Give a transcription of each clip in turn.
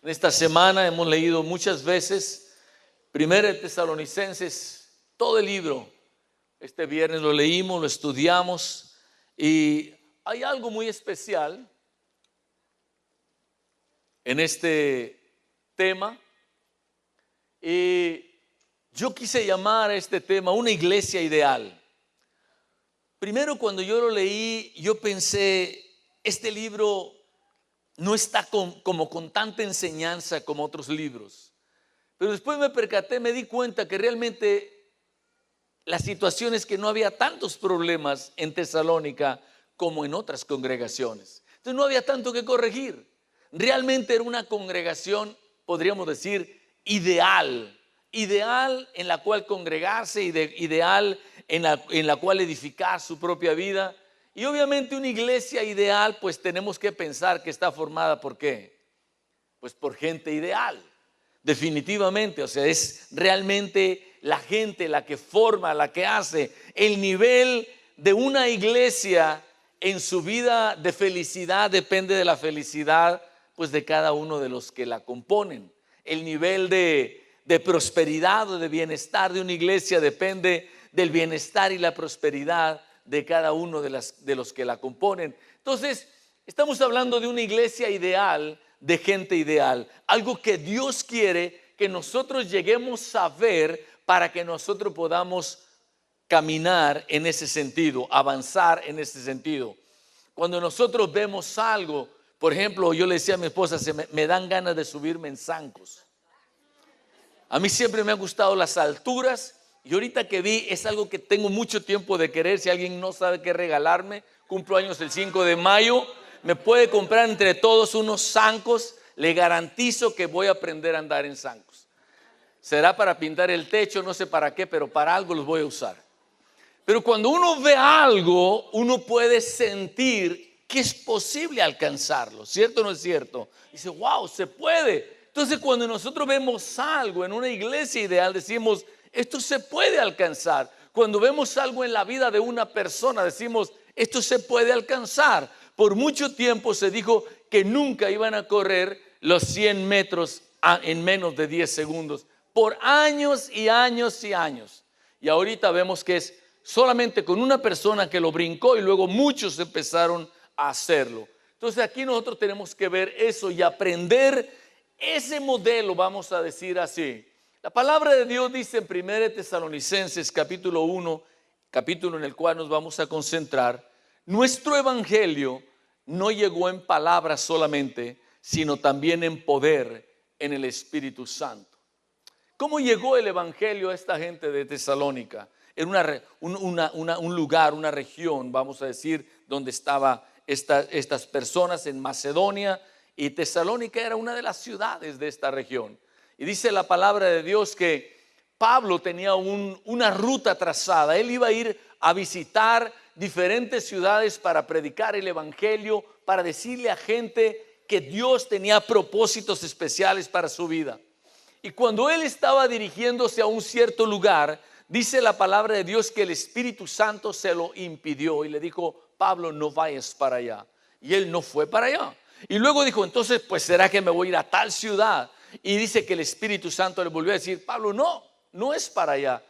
En esta semana hemos leído muchas veces Primera de Tesalonicenses, todo el libro. Este viernes lo leímos, lo estudiamos y hay algo muy especial en este tema. Y yo quise llamar a este tema una iglesia ideal. Primero, cuando yo lo leí, yo pensé, este libro no está como con tanta enseñanza como otros libros. Pero después me percaté, me di cuenta que realmente la situación es que no había tantos problemas en Tesalónica como en otras congregaciones. Entonces no había tanto que corregir. Realmente era una congregación, podríamos decir, ideal en la cual congregarse, ideal en la cual edificar su propia vida. Y obviamente una iglesia ideal, pues tenemos que pensar que está formada ¿por qué? Pues por gente ideal, definitivamente. O sea, es realmente la gente la que forma, la que hace. El nivel de una iglesia en su vida de felicidad depende de la felicidad, pues, de cada uno de los que la componen. El nivel de prosperidad o de bienestar de una iglesia depende del bienestar y la prosperidad de cada uno de los que la componen. Entonces, estamos hablando de una iglesia ideal, de gente ideal, algo que Dios quiere que nosotros lleguemos a ver para que nosotros podamos caminar en ese sentido, avanzar en ese sentido. Cuando nosotros vemos algo, por ejemplo, yo le decía a mi esposa, me dan ganas de subirme en zancos. A mí siempre me han gustado las alturas. Y ahorita que vi, es algo que tengo mucho tiempo de querer. Si alguien no sabe qué regalarme, cumplo años el 5 de mayo, me puede comprar entre todos unos zancos. Le garantizo que voy a aprender a andar en zancos. Será para pintar el techo, no sé para qué, pero para algo los voy a usar. Pero cuando uno ve algo, uno puede sentir que es posible alcanzarlo, ¿cierto o no es cierto? Dice, wow, se puede. Entonces, cuando nosotros vemos algo en una iglesia ideal, decimos, esto se puede alcanzar. Cuando vemos algo en la vida de una persona, decimos, esto se puede alcanzar. Por mucho tiempo se dijo que nunca iban a correr los 100 metros en menos de 10 segundos. Por años y años y años. Y ahorita vemos que es solamente con una persona que lo brincó y luego muchos empezaron a hacerlo. Entonces aquí nosotros tenemos que ver eso y aprender ese modelo, vamos a decir así. La palabra de Dios dice en 1 Tesalonicenses capítulo 1, capítulo en el cual nos vamos a concentrar, nuestro evangelio no llegó en palabras solamente, sino también en poder, en el Espíritu Santo. ¿Cómo llegó el evangelio a esta gente de Tesalónica? En un lugar, una región, vamos a decir, donde estaban estas personas en Macedonia, y Tesalónica era una de las ciudades de esta región. Y dice la palabra de Dios que Pablo tenía una ruta trazada. Él iba a ir a visitar diferentes ciudades para predicar el evangelio, para decirle a gente que Dios tenía propósitos especiales para su vida. Y cuando él estaba dirigiéndose a un cierto lugar, dice la palabra de Dios que el Espíritu Santo se lo impidió y le dijo, Pablo, no vayas para allá. Y él no fue para allá. Y luego dijo, entonces, pues será que me voy a ir a tal ciudad. Y dice que el Espíritu Santo le volvió a decir, Pablo, no es para allá.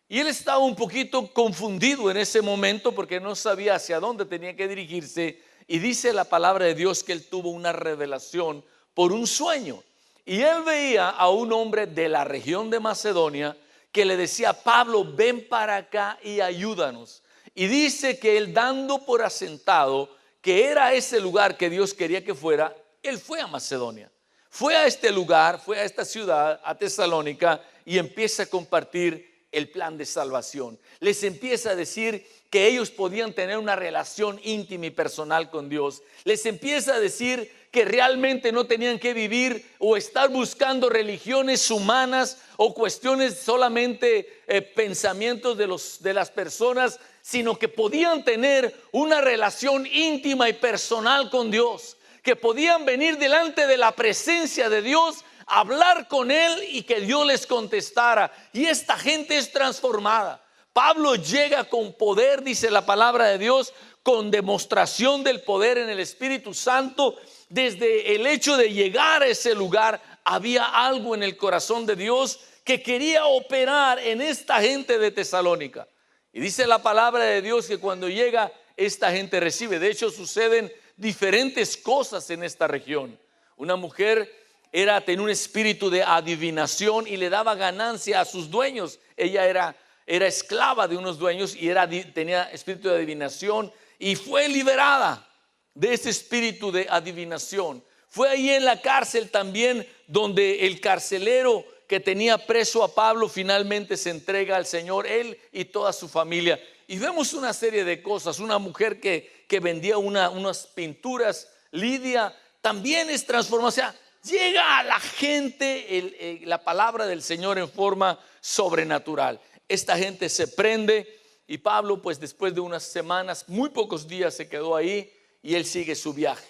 Y él estaba un poquito confundido en ese momento porque no sabía hacia dónde tenía que dirigirse. Y dice la palabra de Dios que él tuvo una revelación por un sueño. Y él veía a un hombre de la región de Macedonia que le decía, Pablo, ven para acá y ayúdanos. Y dice que él, dando por asentado que era ese lugar que Dios quería que fuera, él fue a Macedonia. Fue a este lugar, fue a esta ciudad, a Tesalónica, y empieza a compartir el plan de salvación. Les empieza a decir que ellos podían tener una relación íntima y personal con Dios. Les empieza a decir que realmente no tenían que vivir o estar buscando religiones humanas o cuestiones solamente pensamientos de las personas, sino que podían tener una relación íntima y personal con Dios, que podían venir delante de la presencia de Dios, hablar con Él y que Dios les contestara. Y esta gente es transformada. Pablo llega con poder, dice la palabra de Dios, con demostración del poder en el Espíritu Santo, desde el hecho de llegar a ese lugar, había algo en el corazón de Dios que quería operar en esta gente de Tesalónica. Y dice la palabra de Dios que cuando llega, esta gente recibe. De hecho, suceden diferentes cosas en esta región. Una mujer tenía un espíritu de adivinación y le daba ganancia a sus dueños. Ella era esclava de unos dueños y tenía espíritu de adivinación y fue liberada de ese espíritu de adivinación. Fue ahí en la cárcel también donde el carcelero que tenía preso a Pablo finalmente se entrega al Señor, él y toda su familia. Y vemos una serie de cosas. Una mujer que vendía unas pinturas, Lidia, también es transformada. O sea, llega a la gente la palabra del Señor en forma sobrenatural. Esta gente se prende y Pablo, pues después de unas semanas, muy pocos días se quedó ahí y él sigue su viaje.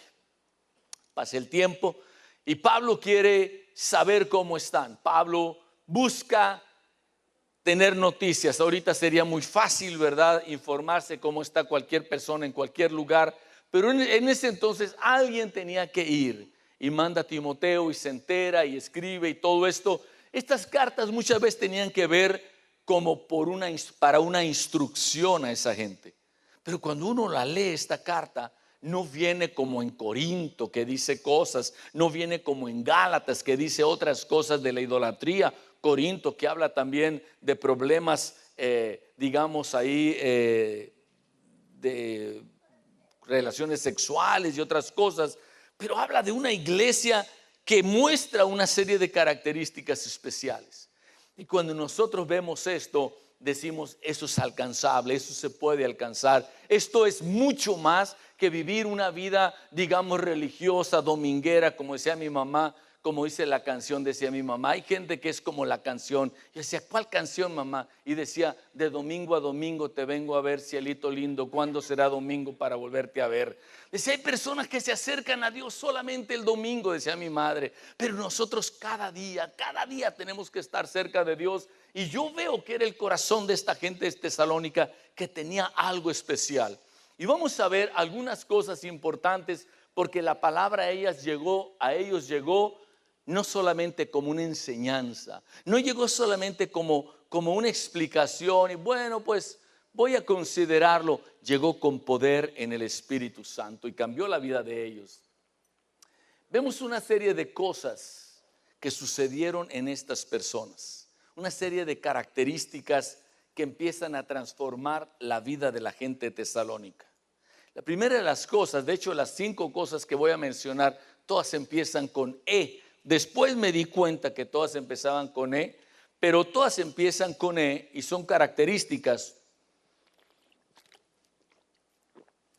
Pasa el tiempo y Pablo quiere saber cómo están. Pablo busca tener noticias. Ahorita sería muy fácil, ¿verdad?, informarse cómo está cualquier persona en cualquier lugar, pero en ese entonces alguien tenía que ir y manda a Timoteo y se entera y escribe y todo esto. Estas cartas muchas veces tenían que ver como para una instrucción a esa gente. Pero cuando uno la lee, esta carta no viene como en Corinto, que dice cosas, no viene como en Gálatas, que dice otras cosas de la idolatría. Corinto, que habla también de problemas, digamos ahí, de relaciones sexuales y otras cosas, pero habla de una iglesia que muestra una serie de características especiales. Y cuando nosotros vemos esto, decimos, eso es alcanzable, eso se puede alcanzar. Esto es mucho más que vivir una vida, digamos, religiosa, dominguera, como decía mi mamá, como dice la canción, decía mi mamá. Hay gente que es como la canción. Yo decía, ¿cuál canción, mamá? Y decía, de domingo a domingo te vengo a ver, cielito lindo, ¿cuándo será domingo para volverte a ver? Decía, hay personas que se acercan a Dios solamente el domingo, decía mi madre, pero nosotros cada día tenemos que estar cerca de Dios. Y yo veo que era el corazón de esta gente de Tesalónica que tenía algo especial. Y vamos a ver algunas cosas importantes, porque la palabra a ellos llegó no solamente como una enseñanza, no llegó solamente como una explicación y bueno, pues voy a considerarlo. Llegó con poder en el Espíritu Santo y cambió la vida de ellos. Vemos una serie de cosas que sucedieron en estas personas, una serie de características que empiezan a transformar la vida de la gente de Tesalónica. La primera de las cosas, de hecho las 5 cosas que voy a mencionar, todas empiezan con E. Después me di cuenta que todas empezaban con E, pero todas empiezan con E y son características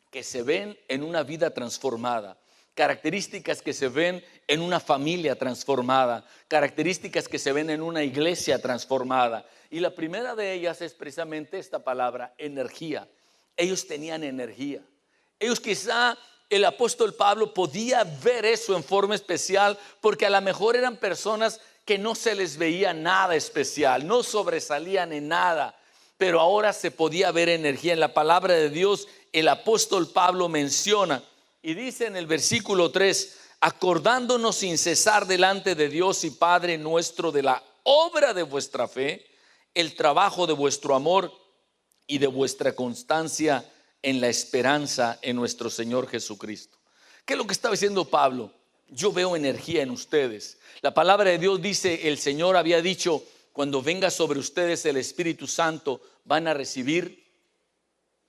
que se ven en una vida transformada, características que se ven en una familia transformada, características que se ven en una iglesia transformada. Y la primera de ellas es precisamente esta palabra, energía. Ellos tenían energía. Ellos quizá, el apóstol Pablo podía ver eso en forma especial, porque a lo mejor eran personas que no se les veía nada especial, no sobresalían en nada, pero ahora se podía ver energía. En la palabra de Dios el apóstol Pablo menciona y dice en el versículo 3, acordándonos sin cesar delante de Dios y Padre nuestro de la obra de vuestra fe, el trabajo de vuestro amor y de vuestra constancia en la esperanza en nuestro Señor Jesucristo. ¿Qué es lo que estaba diciendo Pablo? Yo veo energía en ustedes. La palabra de Dios dice, el Señor había dicho, cuando venga sobre ustedes el Espíritu Santo, van a recibir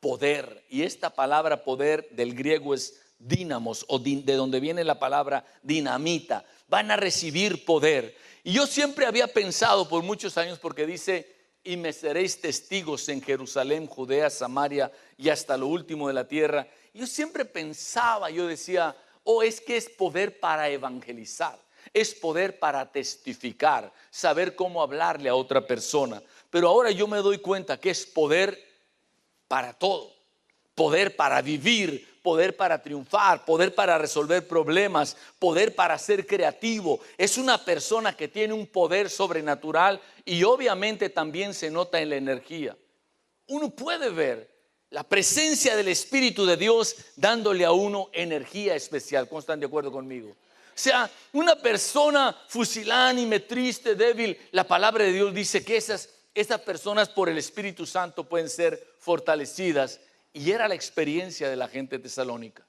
poder. Y esta palabra poder del griego es dínamos, o de donde viene la palabra dinamita. Van a recibir poder. Y yo siempre había pensado por muchos años, porque dice, y me seréis testigos en Jerusalén, Judea, Samaria y hasta lo último de la tierra. Yo siempre pensaba, yo decía, es que es poder para evangelizar, es poder para testificar, saber cómo hablarle a otra persona. Pero ahora yo me doy cuenta que es poder para todo, poder para vivir, poder para triunfar, poder para resolver problemas, poder para ser creativo. Es una persona que tiene un poder sobrenatural y obviamente también se nota en la energía. Uno puede ver La presencia del Espíritu de Dios dándole a uno energía especial. ¿Cómo están de acuerdo conmigo? O sea, una persona fusilánime, triste, débil, la palabra de Dios dice que esas personas por el Espíritu Santo pueden ser fortalecidas. Y era la experiencia de la gente de Tesalónica.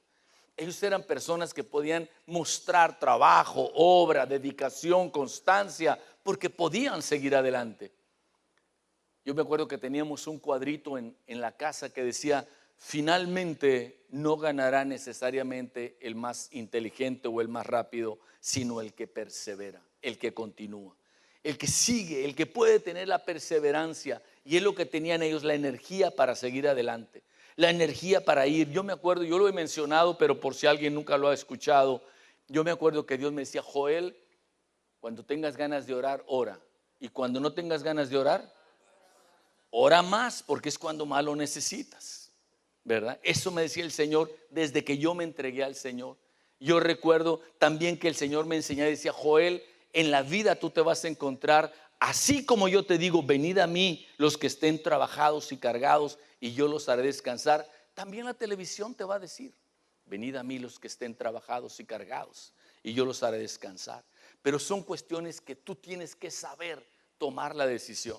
Ellos eran personas que podían mostrar trabajo, obra, dedicación, constancia, porque podían seguir adelante. Yo me acuerdo que teníamos un cuadrito en la casa que decía: finalmente no ganará necesariamente el más inteligente o el más rápido, sino el que persevera, el que continúa, el que sigue, el que puede tener la perseverancia. Y es lo que tenían ellos, la energía para seguir adelante, la energía para ir. Yo me acuerdo, yo lo he mencionado, pero por si alguien nunca lo ha escuchado, yo me acuerdo que Dios me decía: Joel, cuando tengas ganas de orar, ora. Y cuando no tengas ganas de orar, ora más, porque es cuando más lo necesitas, ¿verdad? Eso me decía el Señor desde que yo me entregué al Señor. Yo recuerdo también que el Señor me enseñaba y decía: Joel, en la vida tú te vas a encontrar, así como yo te digo, venid a mí los que estén trabajados y cargados y yo los haré descansar. También la televisión te va a decir: venid a mí los que estén trabajados y cargados y yo los haré descansar. Pero son cuestiones que tú tienes que saber tomar la decisión.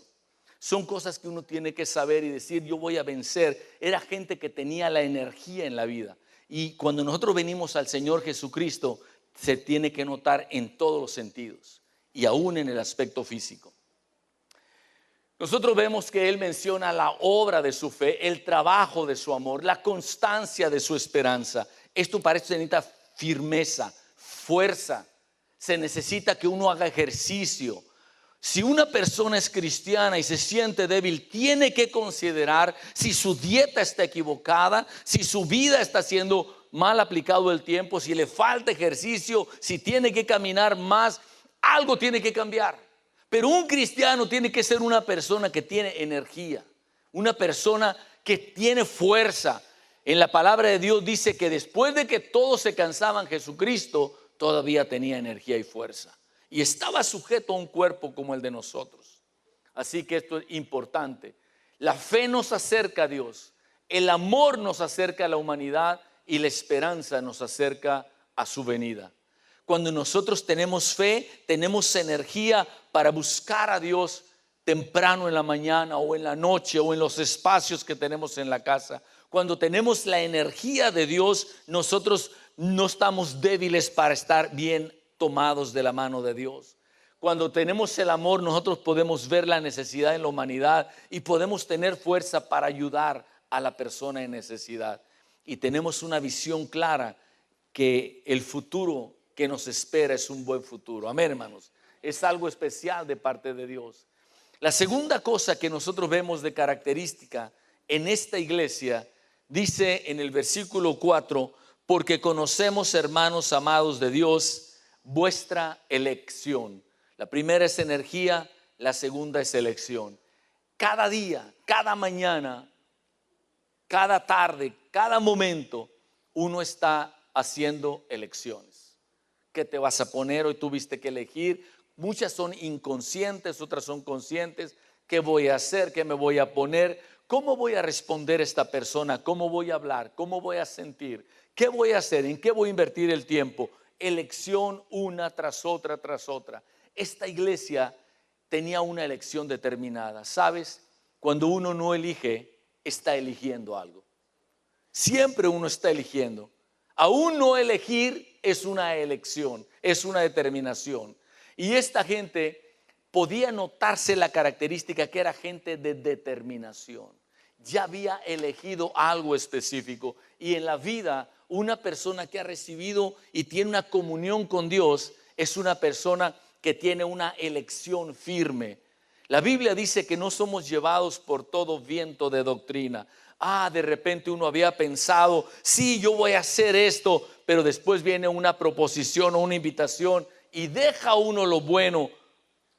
Son cosas que uno tiene que saber y decir: yo voy a vencer. Era gente que tenía la energía en la vida. Y cuando nosotros venimos al Señor Jesucristo, se tiene que notar en todos los sentidos y aún en el aspecto físico. Nosotros vemos que Él menciona la obra de su fe, el trabajo de su amor, la constancia de su esperanza. Esto parece que se necesita firmeza, fuerza. Se necesita que uno haga ejercicio. Si una persona es cristiana y se siente débil, tiene que considerar si su dieta está equivocada, si su vida está siendo mal aplicado el tiempo, si le falta ejercicio, si tiene que caminar más, algo tiene que cambiar. Pero un cristiano tiene que ser una persona que tiene energía, una persona que tiene fuerza. En la palabra de Dios dice que después de que todos se cansaban, Jesucristo todavía tenía energía y fuerza. Y estaba sujeto a un cuerpo como el de nosotros. Así que esto es importante. La fe nos acerca a Dios, el amor nos acerca a la humanidad y la esperanza nos acerca a su venida. Cuando nosotros tenemos fe, tenemos energía para buscar a Dios temprano en la mañana o en la noche o en los espacios que tenemos en la casa. Cuando tenemos la energía de Dios, nosotros no estamos débiles para estar bien tomados de la mano de Dios. Cuando tenemos el amor, nosotros podemos ver la necesidad en la humanidad y podemos tener fuerza para ayudar a la persona en necesidad. Y tenemos una visión clara que el futuro que nos espera es un buen futuro. Amén, hermanos. Es algo especial de parte de Dios. La segunda cosa que nosotros vemos de característica en esta iglesia, dice en el versículo 4: porque conocemos, hermanos amados de Dios, vuestra elección. La primera es energía, la segunda es elección. Cada día, cada mañana, cada tarde, cada momento, uno está haciendo elecciones. ¿Qué te vas a poner? Hoy tuviste que elegir. Muchas son inconscientes, otras son conscientes. ¿Qué voy a hacer? ¿Qué me voy a poner? ¿Cómo voy a responder a esta persona? ¿Cómo voy a hablar? ¿Cómo voy a sentir? ¿Qué voy a hacer? ¿En qué voy a invertir el tiempo? Elección una tras otra, tras otra. Esta iglesia tenía una elección determinada. ¿Sabes? Cuando uno no elige, está eligiendo algo. Siempre uno está eligiendo. Aún no elegir es una elección, es una determinación. Y esta gente podía notarse la característica que era gente de determinación. Ya había elegido algo específico. Y en la vida, una persona que ha recibido y tiene una comunión con Dios es una persona que tiene una elección firme. La Biblia dice que no somos llevados por todo viento de doctrina. De repente uno había pensado: sí, yo voy a hacer esto, pero después viene una proposición o una invitación y deja uno lo bueno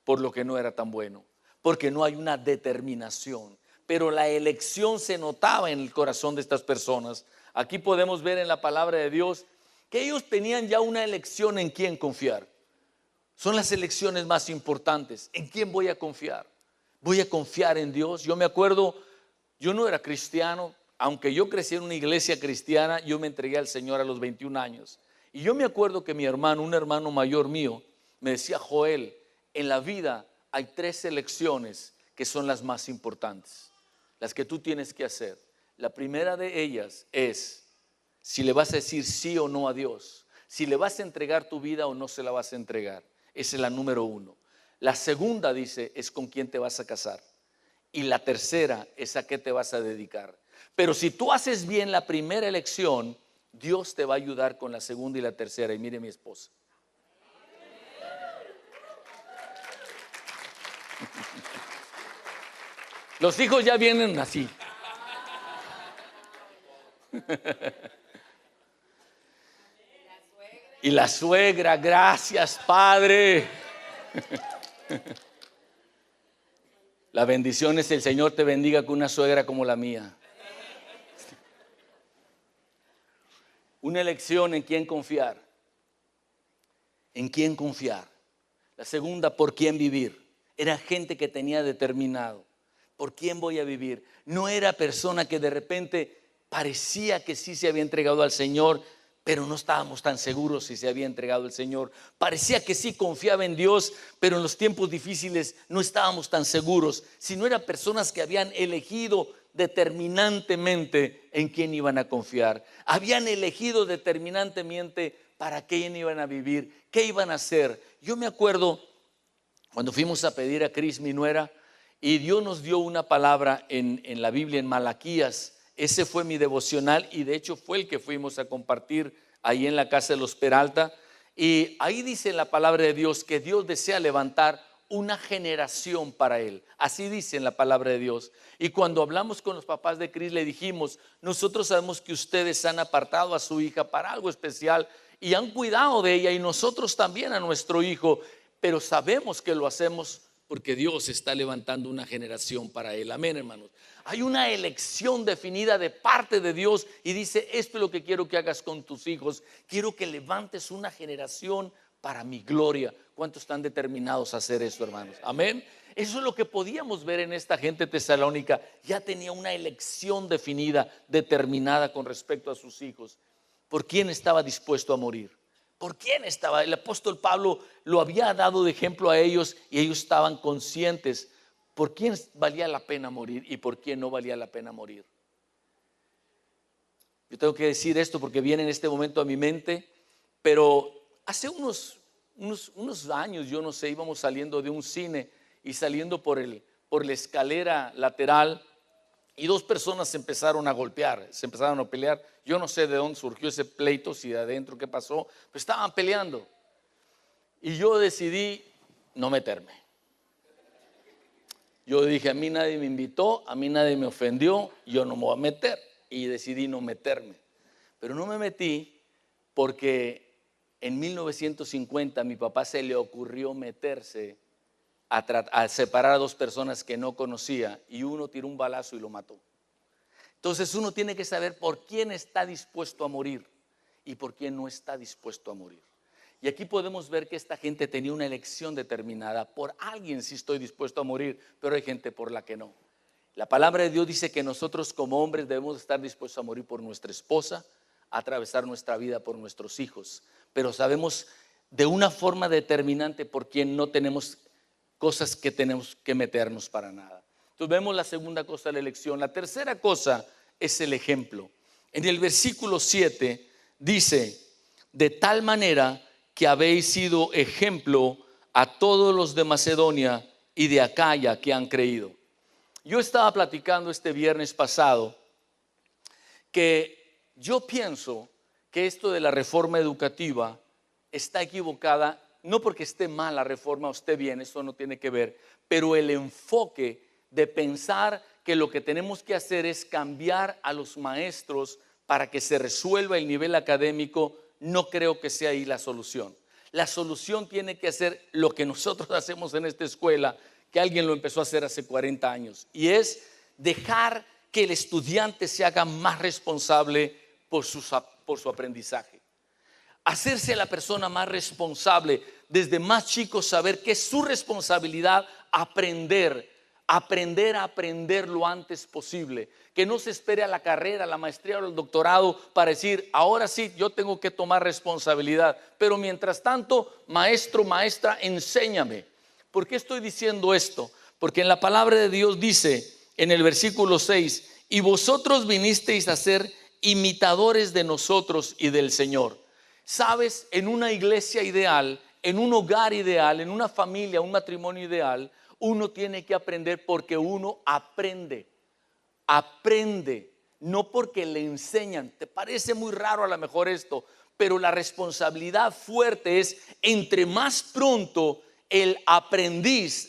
por lo que no era tan bueno, porque no hay una determinación. Pero la elección se notaba en el corazón de estas personas. Aquí podemos ver en la palabra de Dios que ellos tenían ya una elección en quién confiar. Son las elecciones más importantes. ¿En quién voy a confiar? ¿Voy a confiar en Dios? Yo me acuerdo, yo no era cristiano, aunque yo crecí en una iglesia cristiana, yo me entregué al Señor a los 21 años. Y yo me acuerdo que mi hermano, un hermano mayor mío, me decía: Joel, en la vida hay 3 elecciones que son las más importantes, las que tú tienes que hacer. La primera de ellas es si le vas a decir sí o no a Dios, si le vas a entregar tu vida o no se la vas a entregar. Esa es la número 1. La segunda, dice, es con quién te vas a casar. Y la tercera es a qué te vas a dedicar. Pero si tú haces bien la primera elección, Dios te va a ayudar con la segunda y la tercera. Y mire mi esposa. Los hijos ya vienen así. Y la suegra, gracias, Padre. La bendición es: el Señor te bendiga con una suegra como la mía. Una elección en quién confiar. En quién confiar. La segunda, por quién vivir. Era gente que tenía determinado: ¿por quién voy a vivir? No era persona que de repente parecía que sí se había entregado al Señor, pero no estábamos tan seguros si se había entregado al Señor. Parecía que sí confiaba en Dios, pero en los tiempos difíciles no estábamos tan seguros. Sino eran personas que habían elegido determinantemente en quién iban a confiar. Habían elegido determinantemente para quién iban a vivir, qué iban a hacer. Yo me acuerdo cuando fuimos a pedir a Cris, mi nuera, y Dios nos dio una palabra en la Biblia, en Malaquías. Ese fue mi devocional y de hecho fue el que fuimos a compartir ahí en la casa de los Peralta. Y ahí dice en la palabra de Dios que Dios desea levantar una generación para Él. Así dice en la palabra de Dios. Y cuando hablamos con los papás de Cris, le dijimos: nosotros sabemos que ustedes han apartado a su hija para algo especial y han cuidado de ella, y nosotros también a nuestro hijo, pero sabemos que lo hacemos porque Dios está levantando una generación para Él. Amén, hermanos. Hay una elección definida de parte de Dios y dice: esto es lo que quiero que hagas con tus hijos. Quiero que levantes una generación para mi gloria. ¿Cuántos están determinados a hacer eso, hermanos? Amén. Eso es lo que podíamos ver en esta gente tesalónica. Ya tenía una elección definida, determinada con respecto a sus hijos. ¿Por quién estaba dispuesto a morir? ¿Por quién estaba? El apóstol Pablo lo había dado de ejemplo a ellos y ellos estaban conscientes por quién valía la pena morir y por quién no valía la pena morir. Yo tengo que decir esto porque viene en este momento a mi mente, pero hace unos años, yo no sé, íbamos saliendo de un cine y saliendo por la escalera lateral, y 2 personas se empezaron a golpear, se empezaron a pelear. Yo no sé de dónde surgió ese pleito, si de adentro qué pasó, pero estaban peleando. Y yo decidí no meterme. Yo dije: a mí nadie me invitó, a mí nadie me ofendió, yo no me voy a meter. Y decidí no meterme. Pero no me metí porque en 1950 a mi papá se le ocurrió meterse a separar a 2 personas que no conocía, y uno tiró un balazo y lo mató. Entonces uno tiene que saber por quién está dispuesto a morir y por quién no está dispuesto a morir. Y aquí podemos ver que esta gente tenía una elección determinada. Por alguien sí estoy dispuesto a morir, pero hay gente por la que no. La palabra de Dios dice que nosotros como hombres debemos estar dispuestos a morir por nuestra esposa, a atravesar nuestra vida por nuestros hijos, pero sabemos de una forma determinante por quién no tenemos cosas que tenemos que meternos para nada. Entonces vemos la segunda cosa de la elección. La tercera cosa es el ejemplo. En el versículo 7 dice: de tal manera que habéis sido ejemplo a todos los de Macedonia y de Acaya que han creído. Yo estaba platicando este viernes pasado que yo pienso que esto de la reforma educativa está equivocada. No porque esté mal la reforma o esté bien, eso no tiene que ver, pero el enfoque de pensar que lo que tenemos que hacer es cambiar a los maestros para que se resuelva el nivel académico, no creo que sea ahí la solución. La solución tiene que ser lo que nosotros hacemos en esta escuela, que alguien lo empezó a hacer hace 40 años, y es dejar que el estudiante se haga más responsable por su aprendizaje. Hacerse la persona más responsable, desde más chico saber que es su responsabilidad aprender aprender a aprender lo antes posible. Que no se espere a la carrera, a la maestría o al doctorado para decir, ahora sí, yo tengo que tomar responsabilidad. Pero mientras tanto, maestro, maestra, enséñame. ¿Por qué estoy diciendo esto? Porque en la palabra de Dios dice en el versículo 6, y vosotros vinisteis a ser imitadores de nosotros y del Señor. Sabes, en una iglesia ideal, en un hogar ideal, en una familia, un matrimonio ideal, uno tiene que aprender porque uno aprende, no porque le enseñan. Te parece muy raro a lo mejor esto, pero la responsabilidad fuerte es entre más pronto el aprendiz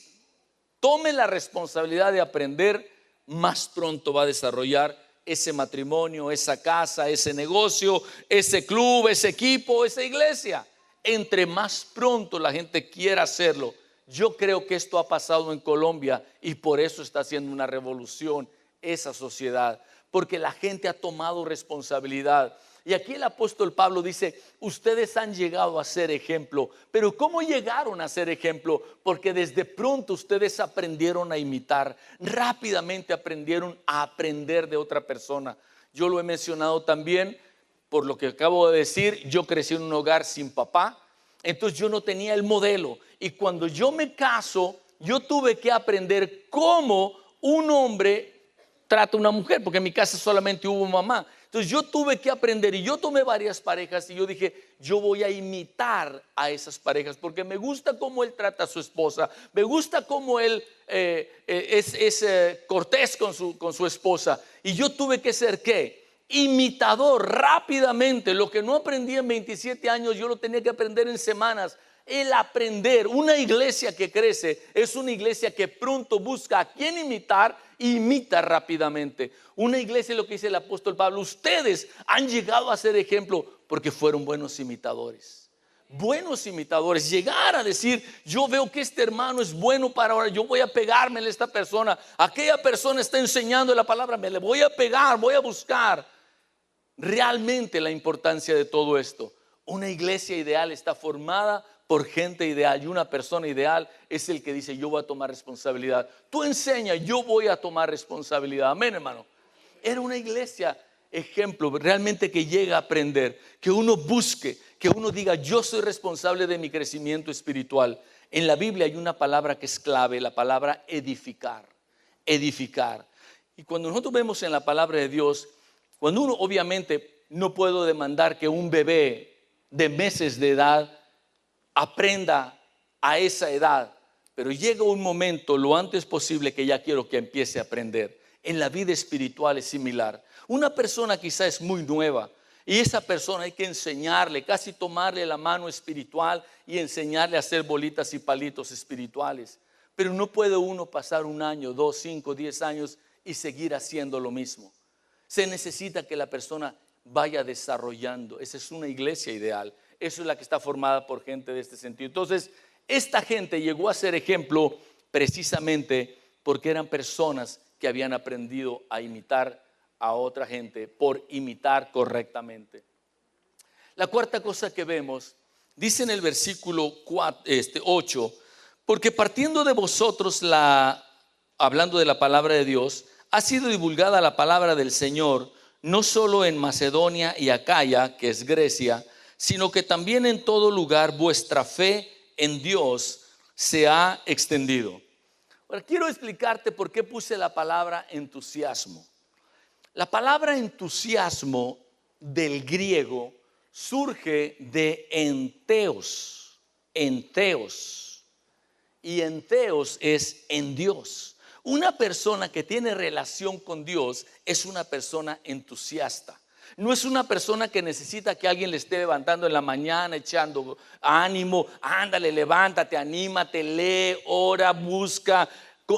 tome la responsabilidad de aprender, más pronto va a desarrollar ese matrimonio, esa casa, ese negocio, ese club, ese equipo, esa iglesia. Entre más pronto la gente quiera hacerlo. Yo creo que esto ha pasado en Colombia y por eso está haciendo una revolución esa sociedad, porque la gente ha tomado responsabilidad. Y aquí el apóstol Pablo dice, ustedes han llegado a ser ejemplo. Pero ¿cómo llegaron a ser ejemplo? Porque desde pronto ustedes aprendieron a imitar, rápidamente aprendieron a aprender de otra persona. Yo lo he mencionado también, por lo que acabo de decir, yo crecí en un hogar sin papá, entonces yo no tenía el modelo. Y cuando yo me caso, yo tuve que aprender cómo un hombre trata a una mujer, porque en mi casa solamente hubo mamá. Entonces yo tuve que aprender y yo tomé varias parejas y yo dije, yo voy a imitar a esas parejas porque me gusta cómo él trata a su esposa, me gusta cómo él es cortés con su esposa. Y yo tuve que ser, ¿qué? Imitador rápidamente. Lo que no aprendí en 27 años, yo lo tenía que aprender en semanas. El aprender, una iglesia que crece es una iglesia que pronto busca a quién imitar e imita rápidamente. Una iglesia, lo que dice el apóstol Pablo, ustedes han llegado a ser ejemplo porque fueron buenos imitadores. Buenos imitadores, llegar a decir, yo veo que este hermano es bueno para ahora, yo voy a pegarme a esta persona, aquella persona está enseñando la palabra, me le voy a pegar, voy a buscar. Realmente la importancia de todo esto, una iglesia ideal está formada por gente ideal y una persona ideal es el que dice, yo voy a tomar responsabilidad. Tú enseña, yo voy a tomar responsabilidad. Amén, hermano. Era una iglesia ejemplo, realmente que llega a aprender, que uno busque, que uno diga, yo soy responsable de mi crecimiento espiritual. En la Biblia hay una palabra que es clave, la palabra edificar. Edificar. Y cuando nosotros vemos en la palabra de Dios, cuando uno obviamente no puedo demandar que un bebé de meses de edad aprenda a esa edad, pero llega un momento lo antes posible que ya quiero que empiece a aprender. En la vida espiritual es similar. Una persona quizá es muy nueva y esa persona hay que enseñarle, casi tomarle la mano espiritual y enseñarle a hacer bolitas y palitos espirituales. Pero no puede uno pasar 1 año, 2, 5, 10 años y seguir haciendo lo mismo. Se necesita que la persona vaya desarrollando. Esa es una iglesia ideal. Eso es la que está formada por gente de este sentido. Entonces, esta gente llegó a ser ejemplo precisamente porque eran personas que habían aprendido a imitar a otra gente por imitar correctamente. La cuarta cosa que vemos, dice en el versículo 8, porque partiendo de vosotros, hablando de la palabra de Dios, ha sido divulgada la palabra del Señor, no solo en Macedonia y Acaya, que es Grecia, sino que también en todo lugar vuestra fe en Dios se ha extendido. Ahora quiero explicarte por qué puse la palabra entusiasmo. La palabra entusiasmo del griego surge de enteos, y enteos es en Dios. Una persona que tiene relación con Dios es una persona entusiasta. No es una persona que necesita que alguien le esté levantando en la mañana, echando ánimo, ándale, levántate, anímate, lee, ora, busca.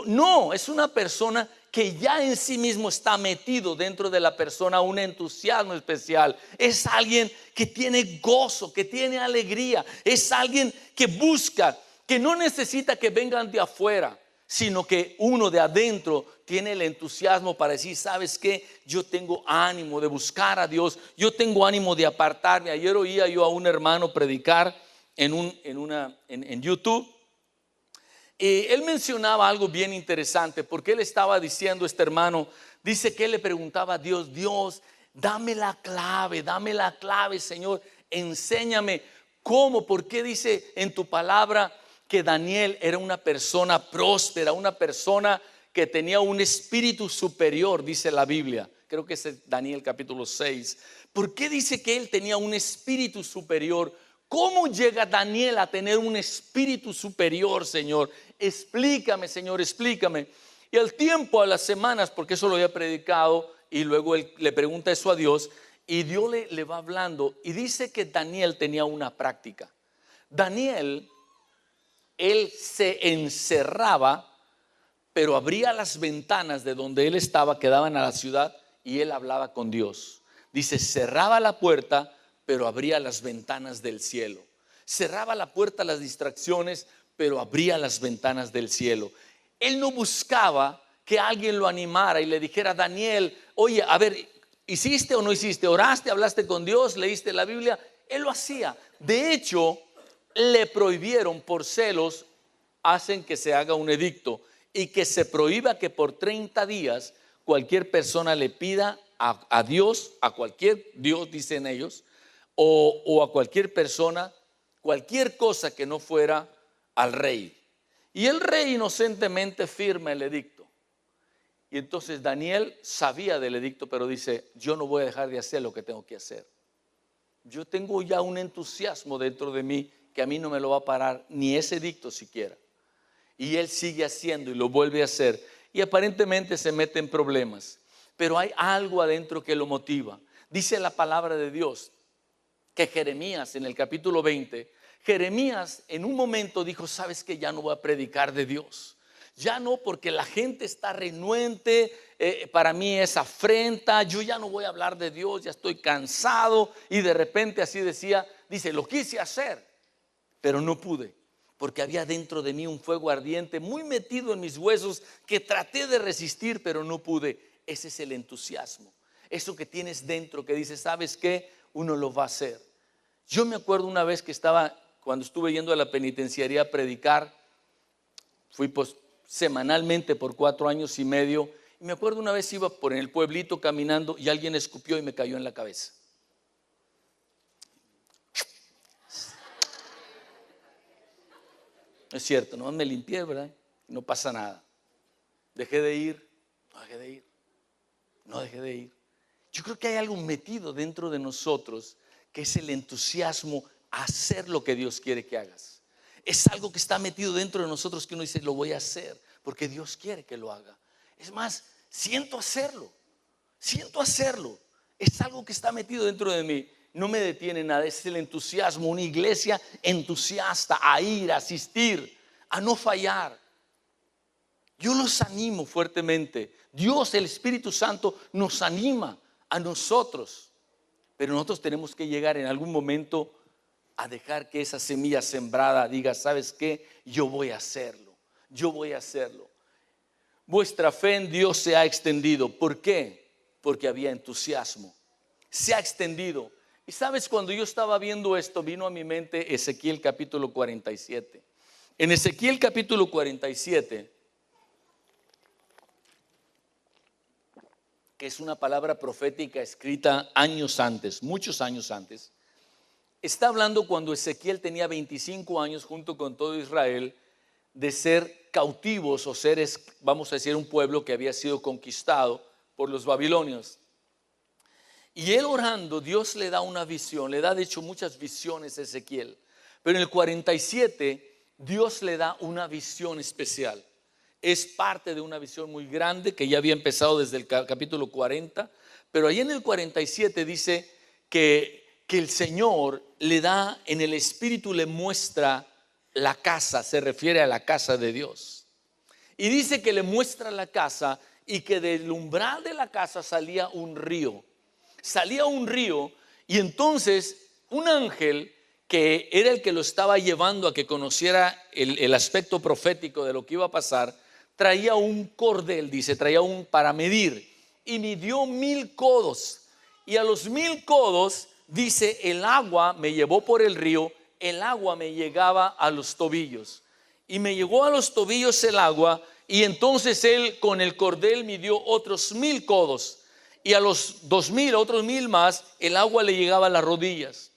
No, es una persona que ya en sí mismo está metido dentro de la persona un entusiasmo especial. Es alguien que tiene gozo, que tiene alegría. Es alguien que busca, que no necesita que vengan de afuera, sino que uno de adentro tiene el entusiasmo para decir, ¿sabes qué? Yo tengo ánimo de buscar a Dios, yo tengo ánimo de apartarme. Ayer oía yo a un hermano predicar en YouTube Y él mencionaba algo bien interesante, porque él estaba diciendo, este hermano, dice que él le preguntaba a Dios, Dios, dame la clave, Señor, enséñame cómo, por qué dice en tu palabra que Daniel era una persona próspera, una persona que tenía un espíritu superior, dice la Biblia. Creo que es Daniel capítulo 6. ¿Por qué dice que él tenía un espíritu superior? ¿Cómo llega Daniel a tener un espíritu superior, Señor? Explícame, Señor, explícame. Y al tiempo, a las semanas, porque eso lo había predicado, y luego él le pregunta eso a Dios, y Dios le va hablando, y dice que Daniel tenía una práctica. Daniel, él se encerraba, pero abría las ventanas de donde él estaba, que daban a la ciudad, y él hablaba con Dios. Dice, cerraba la puerta, pero abría las ventanas del cielo. Cerraba la puerta a las distracciones, pero abría las ventanas del cielo. Él no buscaba que alguien lo animara y le dijera, Daniel, oye, a ver, ¿hiciste o no hiciste? ¿Oraste, hablaste con Dios, leíste la Biblia? Él lo hacía. De hecho, le prohibieron por celos, hacen que se haga un edicto y que se prohíba que por 30 días cualquier persona le pida a Dios, a cualquier Dios, dicen ellos, o a cualquier persona, cualquier cosa que no fuera al rey. Y el rey inocentemente firma el edicto. Y entonces Daniel sabía del edicto, pero dice, yo no voy a dejar de hacer lo que tengo que hacer. Yo tengo ya un entusiasmo dentro de mí que a mí no me lo va a parar ni ese edicto siquiera. Y él sigue haciendo y lo vuelve a hacer. Y aparentemente se mete en problemas. Pero hay algo adentro que lo motiva. Dice la palabra de Dios que Jeremías en el capítulo 20, Jeremías en un momento dijo, sabes que ya no voy a predicar de Dios. Ya no, porque la gente está renuente, para mí es afrenta, yo ya no voy a hablar de Dios, ya estoy cansado. Y de repente así decía, dice, lo quise hacer, pero no pude. Porque había dentro de mí un fuego ardiente muy metido en mis huesos que traté de resistir, pero no pude. Ese es el entusiasmo. Eso que tienes dentro que dices, ¿sabes qué? Uno lo va a hacer. Yo me acuerdo una vez que cuando estuve yendo a la penitenciaría a predicar, fui pues semanalmente por 4 años y medio. Y me acuerdo una vez iba por el pueblito caminando y alguien escupió y me cayó en la cabeza. Es cierto, no me limpié, ¿verdad? No pasa nada. Dejé de ir, no dejé de ir. Yo creo que hay algo metido dentro de nosotros que es el entusiasmo a hacer lo que Dios quiere que hagas. Es algo que está metido dentro de nosotros que uno dice, lo voy a hacer porque Dios quiere que lo haga. Es más, siento hacerlo. Es algo que está metido dentro de mí. No me detiene nada, es el entusiasmo, una iglesia entusiasta a ir, a asistir, a no fallar. Yo los animo fuertemente. Dios, el Espíritu Santo, nos anima a nosotros. Pero nosotros tenemos que llegar en algún momento a dejar que esa semilla sembrada diga, ¿sabes qué? Yo voy a hacerlo. Vuestra fe en Dios se ha extendido. ¿Por qué? Porque había entusiasmo. Se ha extendido. Y sabes, cuando yo estaba viendo esto, vino a mi mente Ezequiel capítulo 47. En Ezequiel capítulo 47, que es una palabra profética escrita años antes, muchos años antes, está hablando cuando Ezequiel tenía 25 años junto con todo Israel de ser cautivos o seres, vamos a decir, un pueblo que había sido conquistado por los babilonios. Y él orando, Dios le da una visión, le da de hecho muchas visiones a Ezequiel. Pero en el 47 Dios le da una visión especial. Es parte de una visión muy grande que ya había empezado desde el capítulo 40. Pero ahí en el 47 dice que el Señor le da, en el Espíritu le muestra la casa, se refiere a la casa de Dios. Y dice que le muestra la casa y que del umbral de la casa salía un río. Y entonces un ángel que era el que lo estaba llevando a que conociera el aspecto profético de lo que iba a pasar, traía un cordel, dice, para medir, y midió 1000 codos. Y a los 1000 codos, dice, el agua me llevó por el río, el agua me llegaba a los tobillos. y me llegó a los tobillos el agua, y entonces él con el cordel midió otros 1000 codos, y a los 2000, otros 1000 más, el agua le llegaba a las rodillas.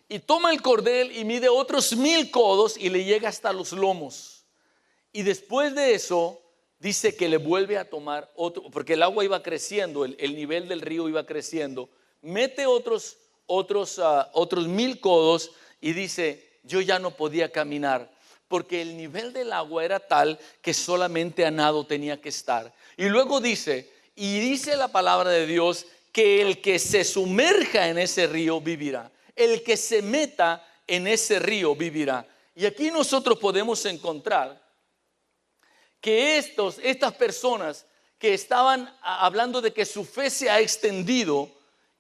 Y toma el cordel y mide otros 1000 codos y le llega hasta los lomos. Y después de eso dice que le vuelve a tomar otro, porque el agua iba creciendo, el nivel del río iba creciendo. Mete otros 1000 codos y dice: yo ya no podía caminar, porque el nivel del agua era tal que solamente a nado tenía que estar. Y luego dice la palabra de Dios, que el que se sumerja en ese río vivirá. El que se meta en ese río vivirá. Y aquí nosotros podemos encontrar que estas personas que estaban hablando de que su fe se ha extendido,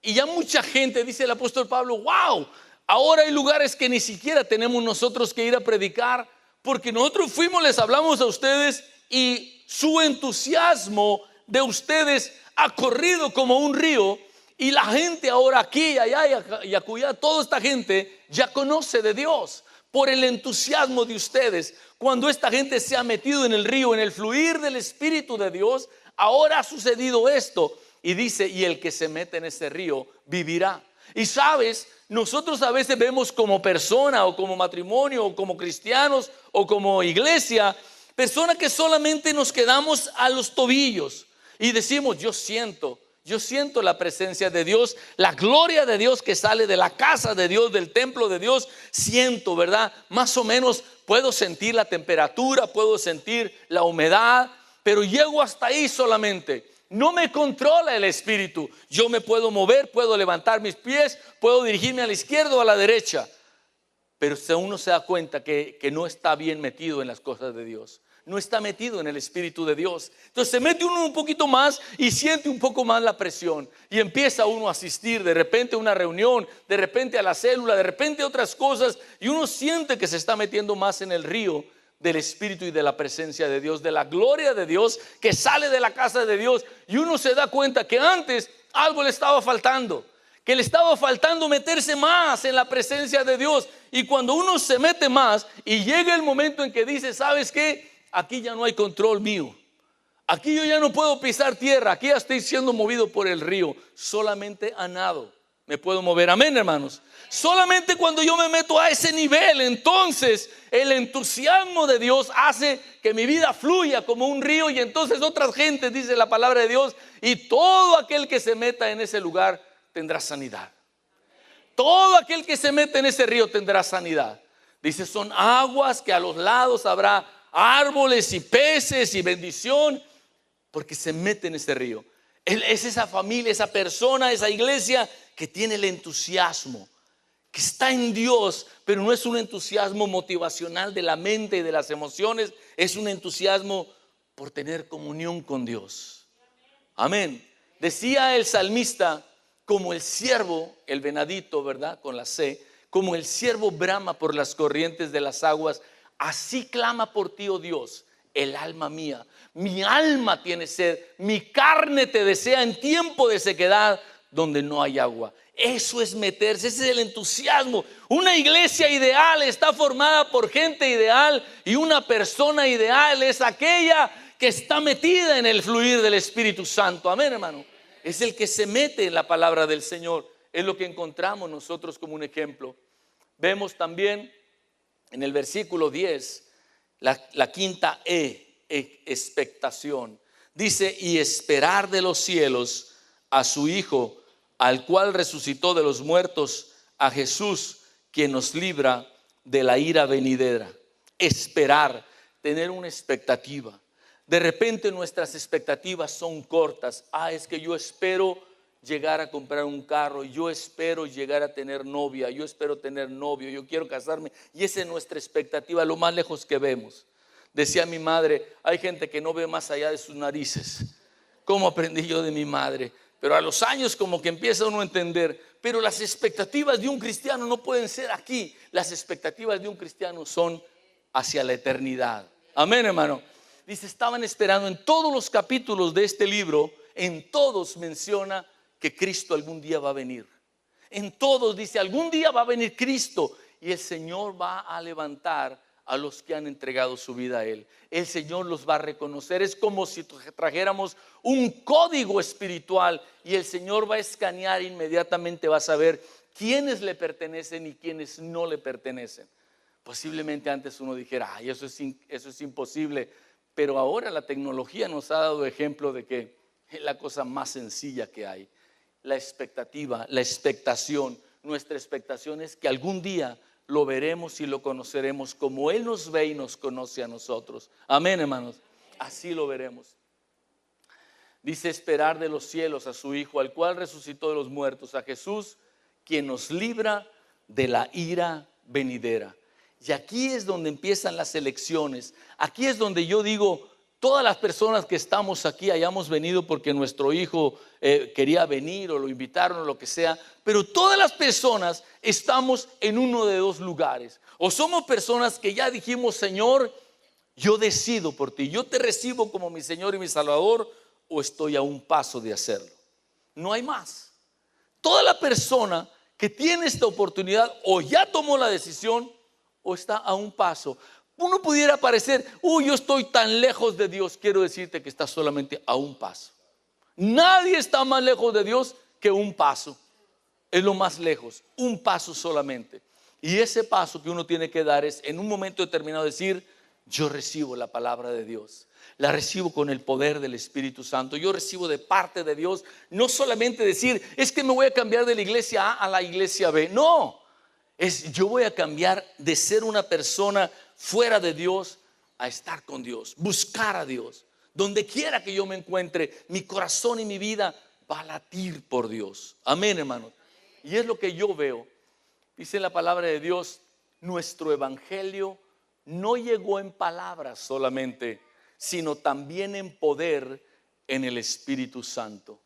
y ya mucha gente, dice el apóstol Pablo: wow, ahora hay lugares que ni siquiera tenemos nosotros que ir a predicar, porque nosotros fuimos, les hablamos a ustedes, y su entusiasmo de ustedes ha corrido como un río. Y la gente ahora aquí y allá y acullá, toda esta gente ya conoce de Dios por el entusiasmo de ustedes. Cuando esta gente se ha metido en el río, en el fluir del Espíritu de Dios, ahora ha sucedido esto. Y dice: y el que se mete en ese río vivirá. Y sabes, nosotros a veces vemos como persona o como matrimonio o como cristianos o como iglesia, personas que solamente nos quedamos a los tobillos y decimos: yo siento la presencia de Dios, la gloria de Dios que sale de la casa de Dios, del templo de Dios. Siento, ¿verdad? Más o menos puedo sentir la temperatura, puedo sentir la humedad, pero llego hasta ahí solamente. No me controla el Espíritu. Yo me puedo mover, puedo levantar mis pies, puedo dirigirme a la izquierda o a la derecha, pero uno se da cuenta que no está bien metido en las cosas de Dios. No está metido en el Espíritu de Dios. Entonces se mete uno un poquito más y siente un poco más la presión, y empieza uno a asistir de repente a una reunión, de repente a la célula, de repente a otras cosas, y uno siente que se está metiendo más en el río del Espíritu y de la presencia de Dios, de la gloria de Dios que sale de la casa de Dios. Y uno se da cuenta que antes algo le estaba faltando, que le estaba faltando meterse más en la presencia de Dios. Y cuando uno se mete más y llega el momento en que dice: ¿sabes qué? Aquí ya no hay control mío, aquí yo ya no puedo pisar tierra, aquí ya estoy siendo movido por el río, solamente a nado me puedo mover. Amén, hermanos. Solamente cuando yo me meto a ese nivel, entonces el entusiasmo de Dios hace que mi vida fluya como un río, y entonces otras gentes, dice la palabra de Dios, y todo aquel que se meta en ese lugar tendrá sanidad. Todo aquel que se mete en ese río tendrá sanidad. Dice: son aguas que a los lados habrá árboles y peces y bendición, porque se mete en ese río. Es esa familia, esa persona, esa iglesia que tiene el entusiasmo, que está en Dios, pero no es un entusiasmo motivacional de la mente y de las emociones, es un entusiasmo por tener comunión con Dios. Amén. Decía el salmista: como el ciervo, el venadito, ¿verdad? Con la C, como el ciervo brama por las corrientes de las aguas, así clama por ti, oh Dios, el alma mía. Mi alma tiene sed, mi carne te desea en tiempo de sequedad, donde no hay agua. Eso es meterse, ese es el entusiasmo. Una iglesia ideal está formada por gente ideal, y una persona ideal es aquella que está metida en el fluir del Espíritu Santo. Amén, hermano. Es el que se mete en la palabra del Señor. Es lo que encontramos nosotros como un ejemplo. Vemos también en el versículo 10 la quinta expectación. Dice: y esperar de los cielos a su Hijo, al cual resucitó de los muertos, a Jesús, quien nos libra de la ira venidera. Esperar, tener una expectativa. De repente nuestras expectativas son cortas. Es que yo espero llegar a comprar un carro, yo espero llegar a tener novia, yo espero tener novio, yo quiero casarme, y esa es nuestra expectativa, lo más lejos que vemos. Decía mi madre: hay gente que no ve más allá de sus narices. ¿Cómo aprendí yo de mi madre? Pero a los años como que empieza uno a entender. Pero las expectativas de un cristiano no pueden ser aquí. Las expectativas de un cristiano son hacia la eternidad. Amén, hermano. Dice: estaban esperando. En todos los capítulos de este libro, en todos menciona que Cristo algún día va a venir. En todos dice: algún día va a venir Cristo, y el Señor va a levantar a los que han entregado su vida a Él. El Señor los va a reconocer. Es como si trajéramos un código espiritual y el Señor va a escanear inmediatamente, va a saber quiénes le pertenecen y quiénes no le pertenecen. Posiblemente antes uno dijera, ay, eso es imposible, pero ahora la tecnología nos ha dado ejemplo de que es la cosa más sencilla que hay. La expectativa, la expectación, nuestra expectación es que algún día lo veremos y lo conoceremos como Él nos ve y nos conoce a nosotros. Amén, hermanos. Así lo veremos. Dice: esperar de los cielos a su Hijo, al cual resucitó de los muertos, a Jesús, quien nos libra de la ira venidera. Y aquí es donde empiezan las elecciones. Aquí es donde yo digo, todas las personas que estamos aquí hayamos venido porque nuestro hijo quería venir o lo invitaron o lo que sea, pero todas las personas estamos en uno de dos lugares. O somos personas que ya dijimos: Señor, yo decido por ti, yo te recibo como mi Señor y mi Salvador, o estoy a un paso de hacerlo. No hay más. Toda la persona que tiene esta oportunidad o ya tomó la decisión o está a un paso. Uno pudiera parecer: yo estoy tan lejos de Dios. Quiero decirte que estás solamente a un paso. Nadie está más lejos de Dios que un paso. Es lo más lejos, un paso solamente. Y ese paso que uno tiene que dar es, en un momento determinado, decir: yo recibo la palabra de Dios, la recibo con el poder del Espíritu Santo. Yo recibo de parte de Dios. No solamente decir: es que me voy a cambiar de la iglesia A a la iglesia B. No, es: yo voy a cambiar de ser una persona fuera de Dios a estar con Dios, buscar a Dios. Donde quiera que yo me encuentre, mi corazón y mi vida va a latir por Dios. Amén, hermanos. Y es lo que yo veo. Dice la palabra de Dios: nuestro evangelio no llegó en palabras solamente, sino también en poder, en el Espíritu Santo.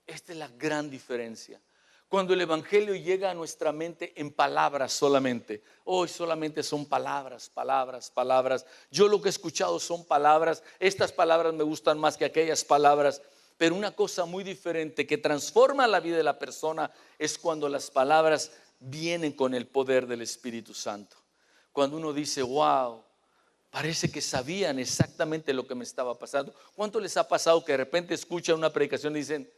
Esta es la gran diferencia. Cuando el evangelio llega a nuestra mente en palabras solamente, hoy solamente son palabras, palabras, palabras. Yo lo que he escuchado son palabras. Estas palabras me gustan más que aquellas palabras. Pero una cosa muy diferente que transforma la vida de la persona es cuando las palabras vienen con el poder del Espíritu Santo. Cuando uno dice: wow, parece que sabían exactamente lo que me estaba pasando. ¿Cuánto les ha pasado que de repente escuchan una predicación y dicen: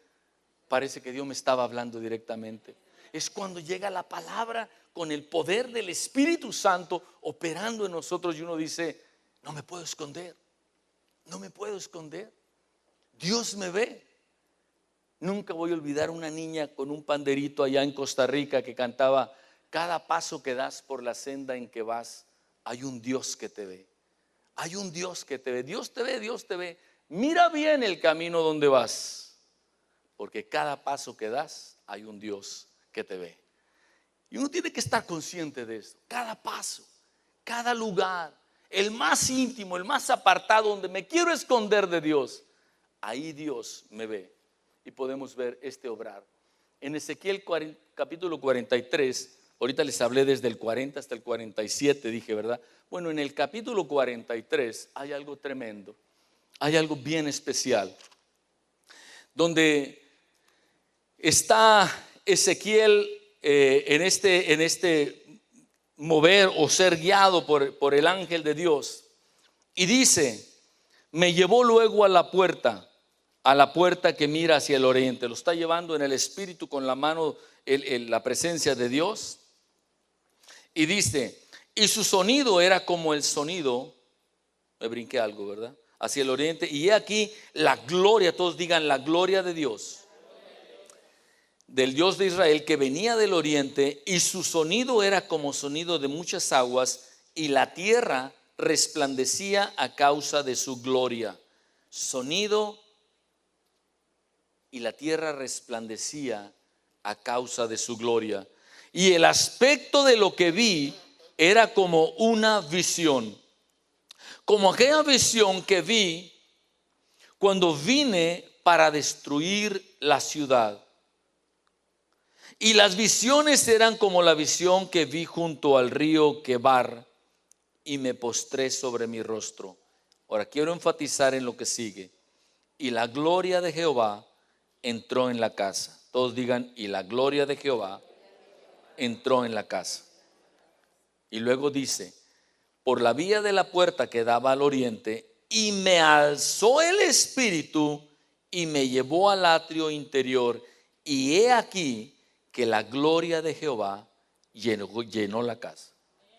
parece que Dios me estaba hablando directamente? Es cuando llega la palabra con el poder del Espíritu Santo operando en nosotros y uno dice: no me puedo esconder, no me puedo esconder. Dios me ve. Nunca voy a olvidar una niña con un panderito allá en Costa Rica que cantaba: cada paso que das por la senda en que vas, hay un Dios que te ve. Hay un Dios que te ve. Dios te ve, Dios te ve. Mira bien el camino donde vas, porque cada paso que das hay un Dios que te ve. Y uno tiene que estar consciente de eso. Cada paso, cada lugar, el más íntimo, el más apartado, donde me quiero esconder de Dios, ahí Dios me ve. Y podemos ver este obrar. En Ezequiel capítulo 43, ahorita les hablé desde el 40 hasta el 47, dije, ¿verdad? Bueno, en el capítulo 43 hay algo tremendo, hay algo bien especial, donde está Ezequiel en este mover o ser guiado por el ángel de Dios. Y dice: me llevó luego a la puerta que mira hacia el oriente. Lo está llevando en el espíritu con la mano, la presencia de Dios. Y dice: y su sonido era como el sonido, me brinqué algo, ¿verdad? Hacia el oriente. Y he aquí la gloria, todos digan: la gloria de Dios, del Dios de Israel, que venía del oriente. Y su sonido era como sonido de muchas aguas, y la tierra resplandecía a causa de su gloria. Sonido, y la tierra resplandecía a causa de su gloria. Y el aspecto de lo que vi era como una visión, como aquella visión que vi cuando vine para destruir la ciudad. Y las visiones eran como la visión que vi junto al río Quebar, y me postré sobre mi rostro. Ahora quiero enfatizar en lo que sigue. Y la gloria de Jehová entró en la casa. Todos digan: y la gloria de Jehová entró en la casa. Y luego dice: por la vía de la puerta que daba al oriente, y me alzó el espíritu y me llevó al atrio interior, y he aquí que la gloria de Jehová llenó la casa.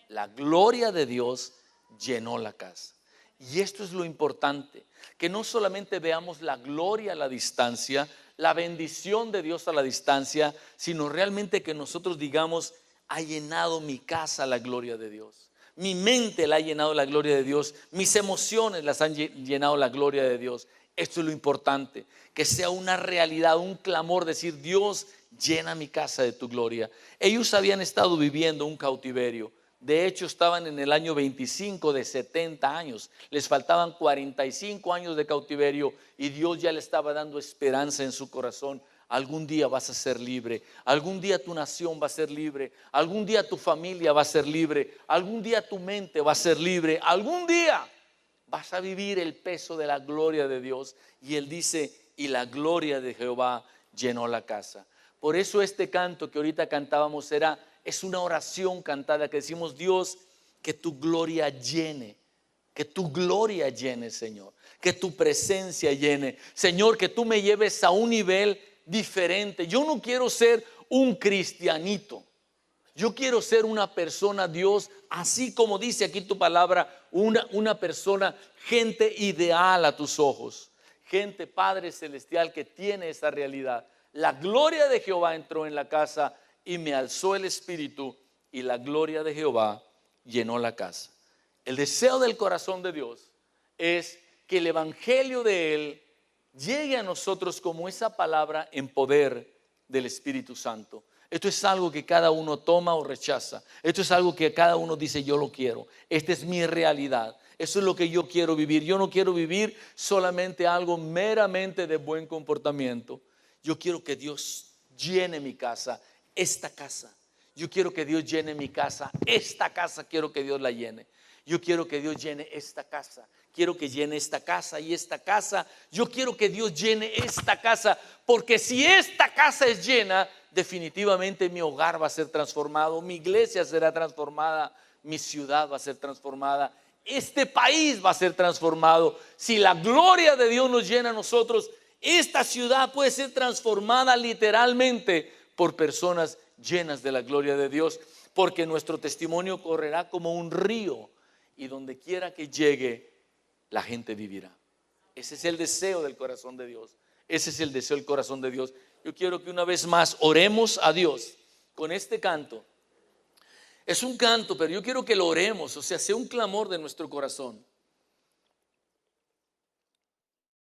La gloria de Dios llenó la casa. Y esto es lo importante, que no solamente veamos la gloria a la distancia, la bendición de Dios a la distancia, sino realmente que nosotros digamos: ha llenado mi casa la gloria de Dios. Mi mente la ha llenado la gloria de Dios. Mis emociones las han llenado la gloria de Dios. Esto es lo importante, que sea una realidad, un clamor, decir: Dios, llena mi casa de tu gloria. Ellos habían estado viviendo un cautiverio. De hecho, estaban en el año 25 de 70 años. Les faltaban 45 años de cautiverio y Dios ya le estaba dando esperanza en su corazón. Algún día vas a ser libre, algún día tu nación va a ser libre, algún día tu familia va a ser libre, algún día tu mente va a ser libre, algún día vas a vivir el peso de la gloria de Dios. Y él dice: y la gloria de Jehová llenó la casa. Por eso este canto que ahorita cantábamos es una oración cantada que decimos: Dios, que tu gloria llene. Que tu gloria llene, Señor. Que tu presencia llene. Señor, que tú me lleves a un nivel diferente. Yo no quiero ser un cristianito. Yo quiero ser una persona, Dios, así como dice aquí tu palabra, una persona, gente ideal a tus ojos. Gente, Padre Celestial, que tiene esa realidad. La gloria de Jehová entró en la casa y me alzó el espíritu, y la gloria de Jehová llenó la casa. El deseo del corazón de Dios es que el evangelio de Él llegue a nosotros como esa palabra en poder del Espíritu Santo. Esto es algo que cada uno toma o rechaza. Esto es algo que cada uno dice: yo lo quiero. Esta es mi realidad. Eso es lo que yo quiero vivir. Yo no quiero vivir solamente algo meramente de buen comportamiento. Yo quiero que Dios llene mi casa, esta casa. Yo quiero que Dios llene mi casa, esta casa quiero que Dios la llene. Yo quiero que Dios llene esta casa. Quiero que llene esta casa y esta casa. Yo quiero que Dios llene esta casa, porque si esta casa es llena, definitivamente mi hogar va a ser transformado, mi iglesia será transformada, mi ciudad va a ser transformada, este país va a ser transformado. Si la gloria de Dios nos llena a nosotros, esta ciudad puede ser transformada literalmente por personas llenas de la gloria de Dios, porque nuestro testimonio correrá como un río y donde quiera que llegue, la gente vivirá. Ese es el deseo del corazón de Dios. Ese es el deseo del corazón de Dios. Yo quiero que una vez más oremos a Dios con este canto. Es un canto, pero yo quiero que lo oremos, o sea, sea un clamor de nuestro corazón.